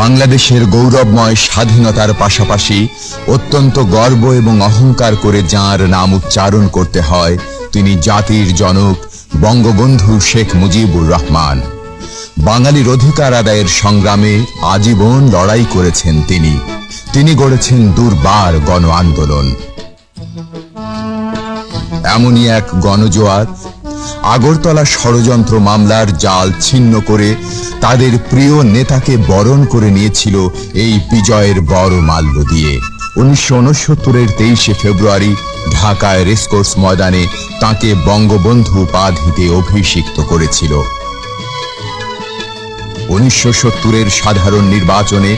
বাংলাদেশের গৌরবময় স্বাধীনতার পাশাপাশি অত্যন্ত গর্ব এবং অহংকার করে যার নাম উচ্চারণ করতে হয়, তিনি জাতির জনক বঙ্গবন্ধু শেখ মুজিবুর রহমান। বাঙালির অধিকার আদায়ের সংগ্রামে আজীবন লড়াই করেছেন তিনি গড়েছেন দুর্বার গণ আন্দোলন। এমনই এক গণজোয়ার আগরতলা ষড়যন্ত্র মামলার জাল ছিন্ন করে তাদের প্রিয় নেতাকে বরণ করে নিয়েছিল এই বিজয়ের বড় মাল্য দিয়ে। 1969-এর 23শে ফেব্রুয়ারি ঢাকায় রেসকোর্স ময়দানে তাকে বঙ্গবন্ধু উপাধিতে অভিষিক্ত করেছিল। 1970-এর সাধারণ নির্বাচনে